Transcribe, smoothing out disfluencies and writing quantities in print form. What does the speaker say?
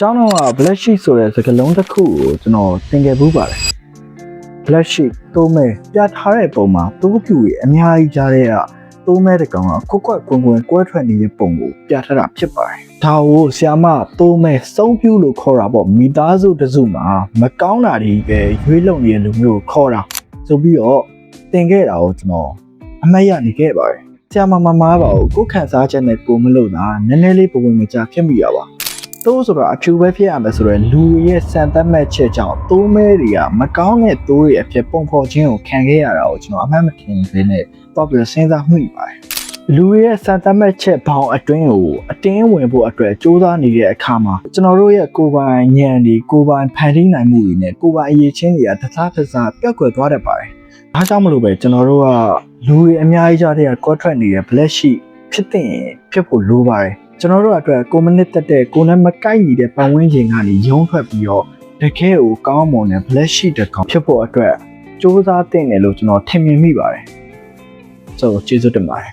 ကျောင်းတော်က black sheep ဆိုတဲ့စကားလုံးတစ်ခုကိုကျွန်တော်သင်ခဲ့ဘူးပါတယ် black sheep တိုးမဲပြထားတဲ့ပုံမှာတိုးပြူရဲ့အများကြီးကြားတဲ့တိုးမဲတစ်ကောင်ကကွက်ကွက်ကွင်းကွဲထွက်နေတဲ့ပုံကိုပြထားတာဖြစ်ပါတယ်ဒါကိုဆရာမတိုးမဲစုံပြူလို့ခေါ်တာပေါ့မိသားစုတစုမှာမကောင်းတာတွေပဲရွေးလုံနေတဲ့လူမျိုးကိုခေါ်တာဆိုပြီးတော့သင်ခဲ့တာကိုကျွန်တော်အမှတ်ရနေခဲ့ပါတယ်ဆရာမမမားပါကိုကိုယ်ခံစားချက်နဲ့ကိုမလို့တာနည်းနည်းလေးပုံဝင်မကြဖြစ်မိရပါတိုးဆိုတော့အဖြူပဲဖြစ်ရမယ်ဆိုတော့လူရဲ့စံသတ်မှတ်ချက်ကြောင့်တိုးမဲတွေကမကောင်းတဲ့တိုးတွေအဖြစ်ပုံဖော်ခြင်းကိုခံခဲ့ရတာကိုကျွန်တော်အမှတ်မထင်သေးနဲ့တော့ပြီးစဉ်းစားမိပါတယ်လူရဲ့စံသတ်မှတ်ချက်ဘောင်အတွင်းကိုအတင်းဝင်ဖို့အတွက်စူးစမ်းနေတဲ့အခါမှာကျွန်တော်တို့ရဲ့ကိုယ်ပိုင်ဉာဏ်တွေကိုယ်ပိုင်ဖန်တီးနိုင်မှုတွေနဲ့ကိုယ်ပိုင်အရေးချင်းတွေကတစားတစားပျောက်ကွယ်သွားတတ်ပါတယ်ဒါကြောင့်မလို့ပဲကျွန်တော်တို့ကလူတွေအများကြီးကြားတဲ့ကွက်ထွက်နေတဲ့ black sheep ဖြစ်တဲ့ဖြစ်ဖို့လိုပါတယ်ကျွန်တော်တို့အတွက်ကိုမနစ်တက်တဲ့ကိုနဲ့မကိုက်ညီတဲ့ပတ်ဝန်းကျင်ကနေရုံးထွက်ပြီးတော့တကယ်ကိုကောင်းမွန်တဲ့ black sheep တစ်ကောင်ဖြစ်ဖို့အတွက်စူးစမ်းသင့်တယ်လို့ကျွန်တော်ထင်မြင်မိပါတယ်ဆိုကျေးဇူးတင်ပါတယ်